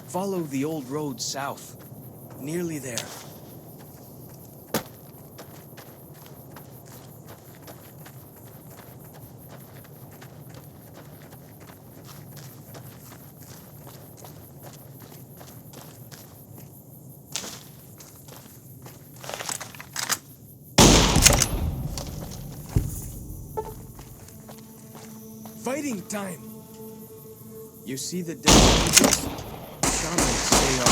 Follow the old road south. Nearly there. Fighting time! You see the dead angels? Shamans stay up.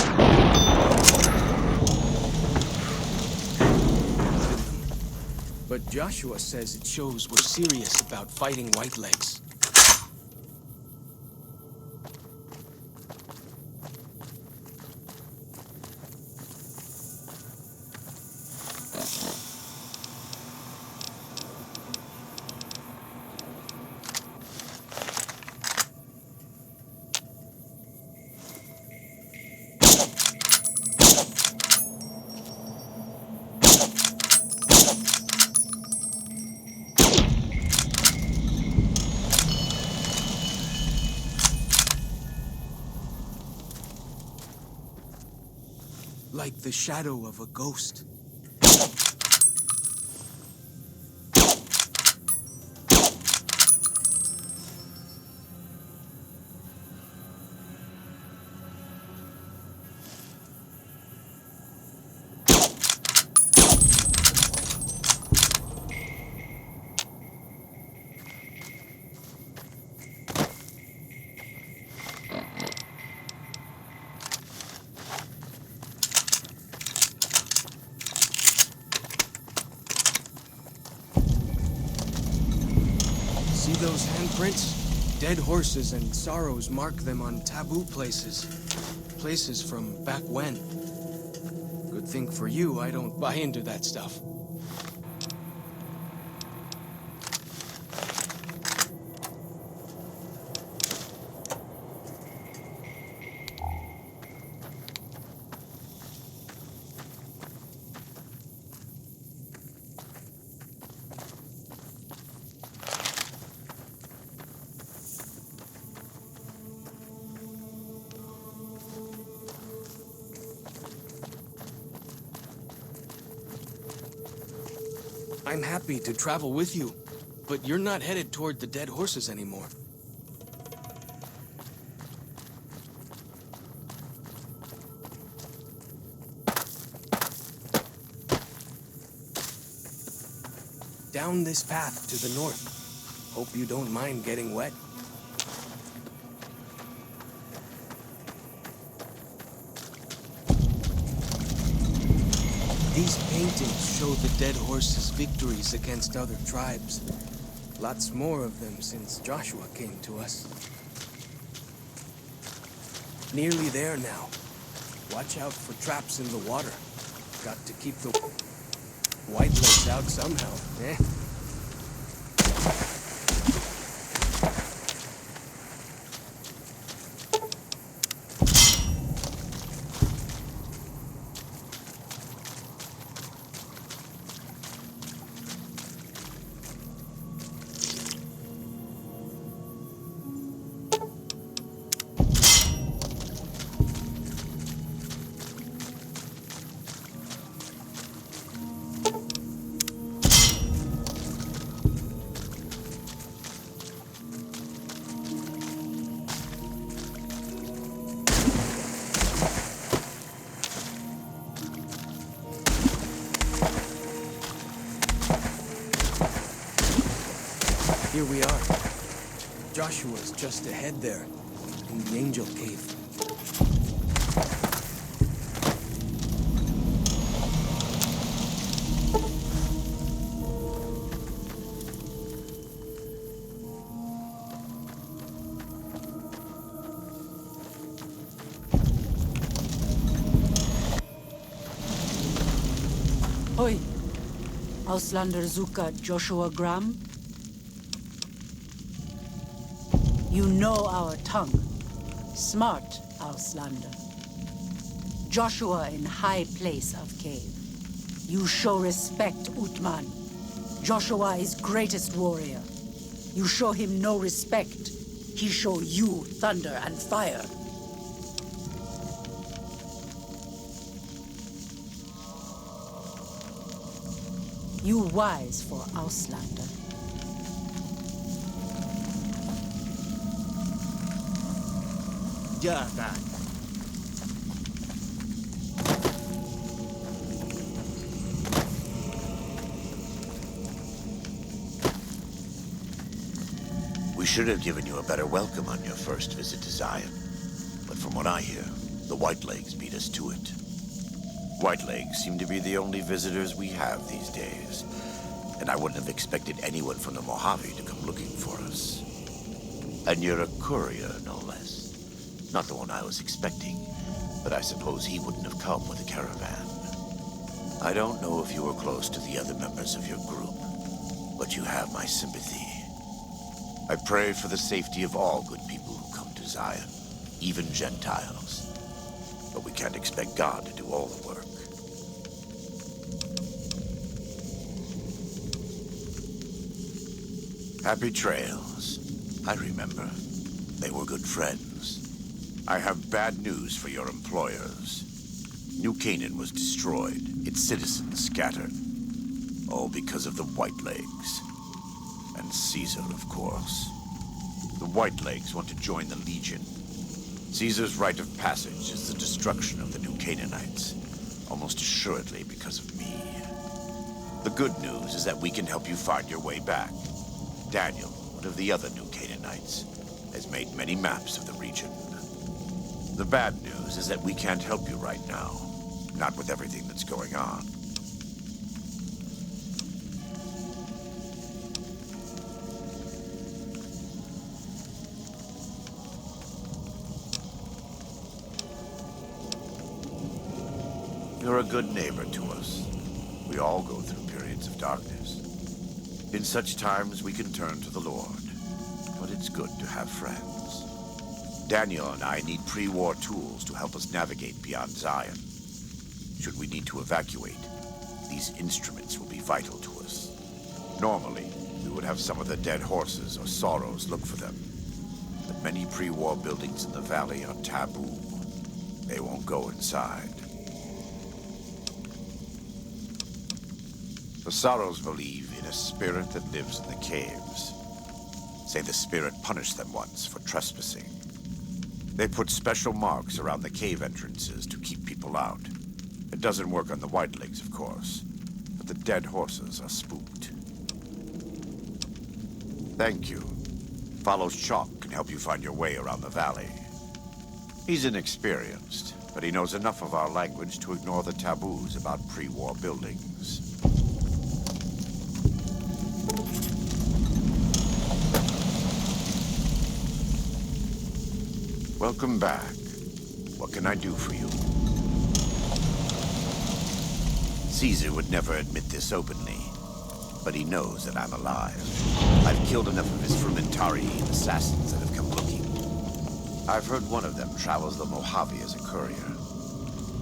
But Joshua says it shows we're serious about fighting Whitelegs. Like the shadow of a ghost. See those handprints? Dead horses and sorrows mark them on taboo places. Places from back when. Good thing for you, I don't buy into that stuff. I'm happy to travel with you, but you're not headed toward the dead horses anymore. Down this path to the north. Hope you don't mind getting wet. These paintings show the dead horses' victories against other tribes. Lots more of them since Joshua came to us. Nearly there now. Watch out for traps in the water. Got to keep the Whitelegs out somehow, eh? Here we are. Joshua's just ahead there, in the Angel Cave. Hoi! Auslander Zuka Joshua Graham? You know our tongue. Smart, Auslander. Joshua in high place of cave. You show respect, Utman. Joshua is greatest warrior. You show him no respect. He show you thunder and fire. You wise for Auslander. Yeah, that. We should have given you a better welcome on your first visit to Zion. But from what I hear, the Whitelegs beat us to it. Whitelegs seem to be the only visitors we have these days. And I wouldn't have expected anyone from the Mojave to come looking for us. And you're a courier, no less. Not the one I was expecting, but I suppose he wouldn't have come with a caravan. I don't know if you were close to the other members of your group, but you have my sympathy. I pray for the safety of all good people who come to Zion, even Gentiles. But we can't expect God to do all the work. Happy trails. I remember. They were good friends. I have bad news for your employers. New Canaan was destroyed, its citizens scattered. All because of the Whitelegs. And Caesar, of course. The Whitelegs want to join the Legion. Caesar's rite of passage is the destruction of the New Canaanites, almost assuredly because of me. The good news is that we can help you find your way back. Daniel, one of the other New Canaanites, has made many maps of the region. The bad news is that we can't help you right now, not with everything that's going on. You're a good neighbor to us. We all go through periods of darkness. In such times, we can turn to the Lord. But it's good to have friends. Daniel and I need pre-war tools to help us navigate beyond Zion. Should we need to evacuate, these instruments will be vital to us. Normally, we would have some of the dead horses or sorrows look for them. But many pre-war buildings in the valley are taboo. They won't go inside. The Sorrows believe in a spirit that lives in the caves. Say the spirit punished them once for trespassing. They put special marks around the cave entrances to keep people out. It doesn't work on the Whitelegs, of course, but the dead horses are spooked. Thank you. Follows Chalk can help you find your way around the valley. He's inexperienced, but he knows enough of our language to ignore the taboos about pre-war buildings. Welcome back. What can I do for you? Caesar would never admit this openly, but he knows that I'm alive. I've killed enough of his Frumentari assassins that have come looking. I've heard one of them travels the Mojave as a courier.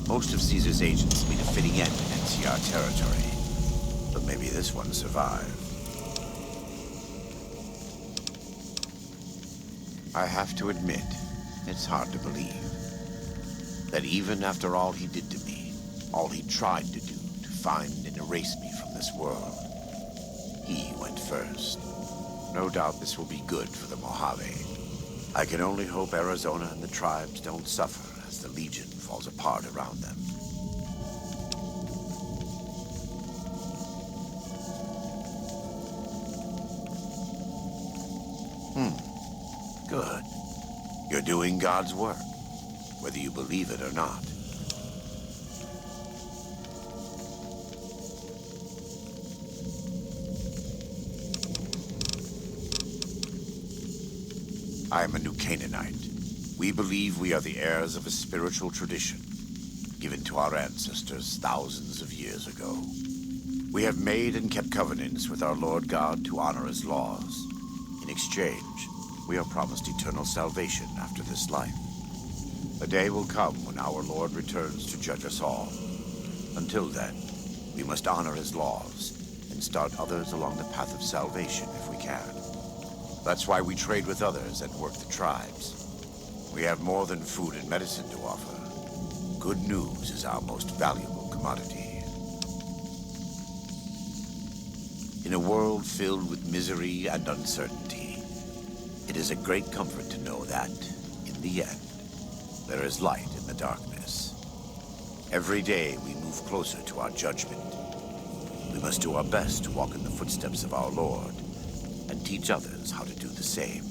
Most of Caesar's agents meet a fitting end in NCR territory, but maybe this one survived. I have to admit, it's hard to believe that even after all he did to me, all he tried to do to find and erase me from this world, he went first. No doubt this will be good for the Mojave. I can only hope Arizona and the tribes don't suffer as the Legion falls apart around them. Good. You're doing God's work, whether you believe it or not. I am a New Canaanite. We believe we are the heirs of a spiritual tradition given to our ancestors thousands of years ago. We have made and kept covenants with our Lord God to honor his laws. In exchange, we are promised eternal salvation after this life. A day will come when our Lord returns to judge us all. Until then, we must honor his laws and start others along the path of salvation if we can. That's why we trade with others and work the tribes. We have more than food and medicine to offer. Good news is our most valuable commodity. In a world filled with misery and uncertainty, it is a great comfort to know that, in the end, there is light in the darkness. Every day we move closer to our judgment. We must do our best to walk in the footsteps of our Lord and teach others how to do the same.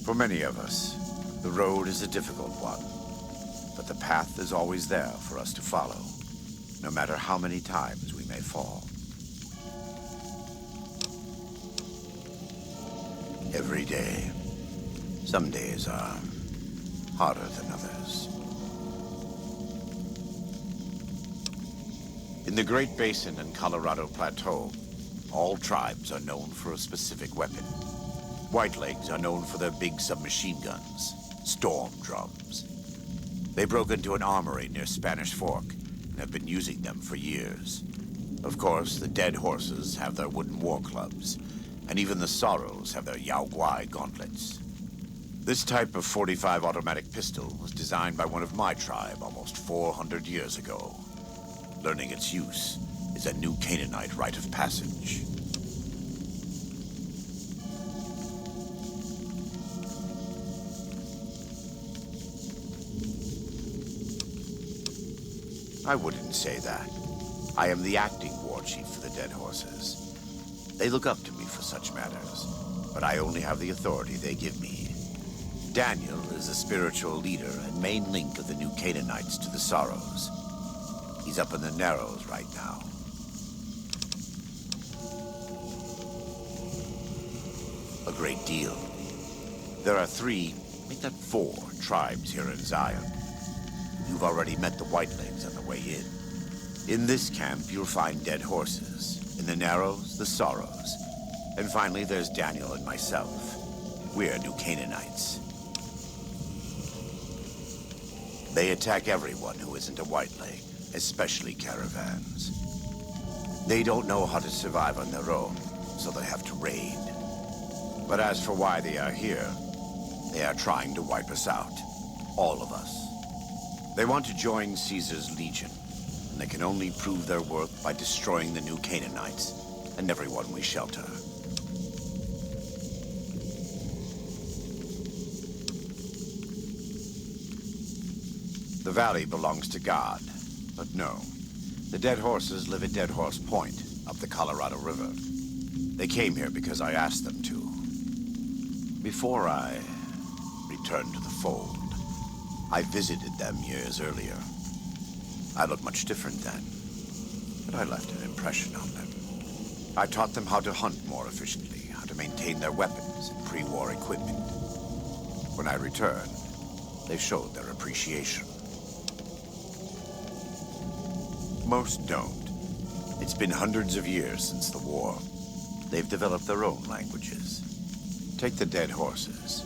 For many of us, the road is a difficult one, but the path is always there for us to follow, no matter how many times we may fall. Every day. Some days are harder than others. In the Great Basin and Colorado Plateau, all tribes are known for a specific weapon. Whitelegs are known for their big submachine guns, storm drums. They broke into an armory near Spanish Fork and have been using them for years. Of course, the Dead Horses have their wooden war clubs, and even the Sorrows have their Yao Guai gauntlets. This type of .45 automatic pistol was designed by one of my tribe almost 400 years ago. Learning its use is a new Canaanite rite of passage. I wouldn't say that. I am the acting war chief for the Dead Horses. They look up to me for such matters, but I only have the authority they give me. Daniel is the spiritual leader and main link of the new Canaanites to the Sorrows. He's up in the Narrows right now. A great deal. There are 3, make that 4 tribes here in Zion. You've already met the Whitelegs on the way in. In this camp, you'll find Dead Horses. In the Narrows, the Sorrows. And finally, there's Daniel and myself. We're new Canaanites. They attack everyone who isn't a Whiteleg, especially caravans. They don't know how to survive on their own, so they have to raid. But as for why they are here, they are trying to wipe us out. All of us. They want to join Caesar's legion, and they can only prove their worth by destroying the new Canaanites and everyone we shelter. The valley belongs to God, but no. The Dead Horses live at Dead Horse Point, up the Colorado River. They came here because I asked them to. Before I returned to the fold, I visited them years earlier. I looked much different then, but I left an impression on them. I taught them how to hunt more efficiently, how to maintain their weapons and pre-war equipment. When I returned, they showed their appreciation. Most don't. It's been hundreds of years since the war. They've developed their own languages. Take the Dead Horses.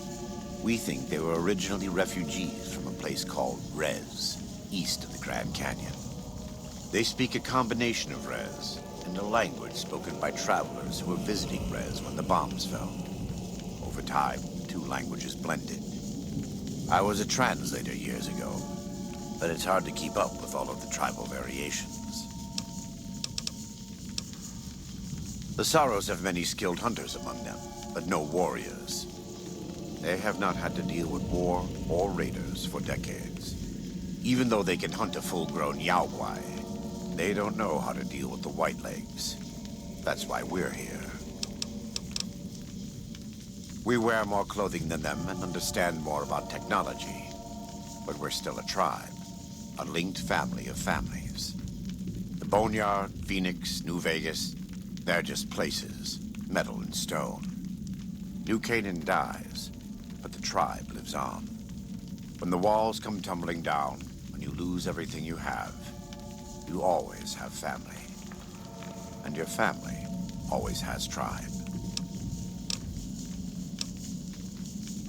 We think they were originally refugees from a place called Rez, east of the Grand Canyon. They speak a combination of Rez and a language spoken by travelers who were visiting Rez when the bombs fell. Over time, 2 languages blended. I was a translator years ago, but it's hard to keep up with all of the tribal variations. The Sorrows have many skilled hunters among them, but no warriors. They have not had to deal with war or raiders for decades. Even though they can hunt a full-grown Yao Guai, they don't know how to deal with the Whitelegs. That's why we're here. We wear more clothing than them and understand more about technology, but we're still a tribe, a linked family of families. The Boneyard, Phoenix, New Vegas, they're just places, metal and stone. New Canaan dies, but the tribe lives on. When the walls come tumbling down, when you lose everything you have always have family. And your family always has tribe.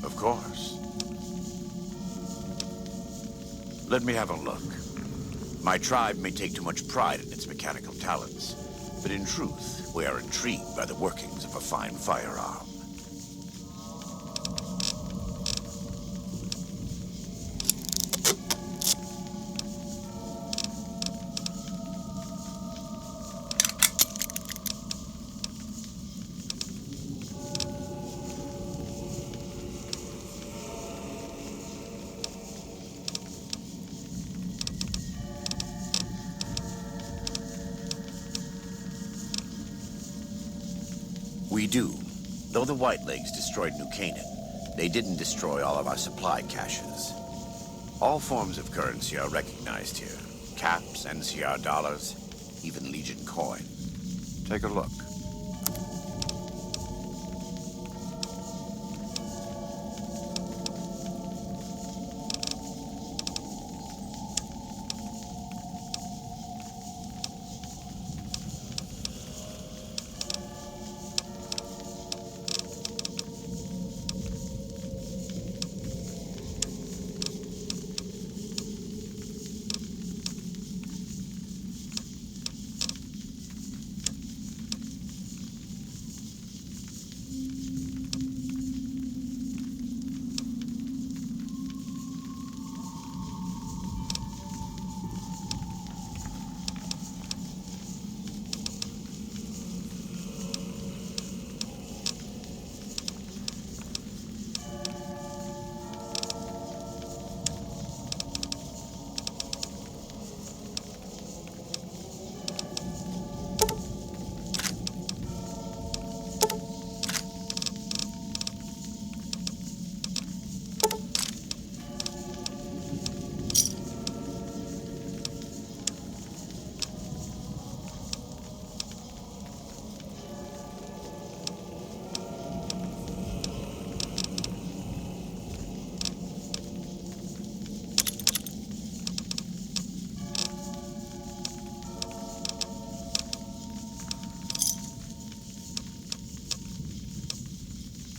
Of course. Let me have a look. My tribe may take too much pride in its mechanical talents, but in truth, we are intrigued by the workings of a fine firearm. We do. Though the Whitelegs destroyed New Canaan, they didn't destroy all of our supply caches. All forms of currency are recognized here. Caps, NCR dollars, even Legion coin. Take a look.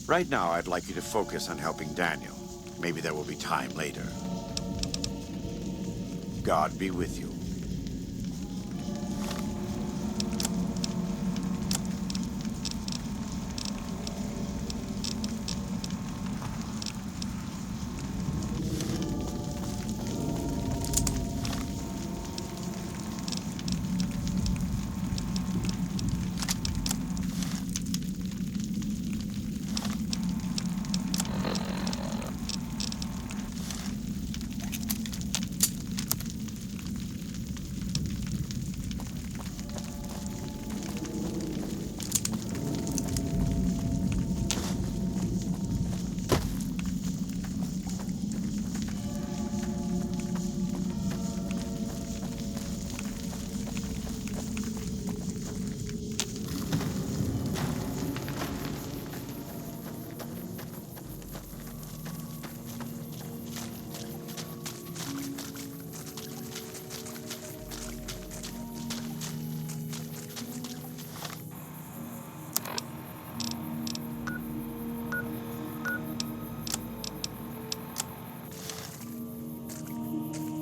Right now, I'd like you to focus on helping Daniel. Maybe there will be time later. God be with you.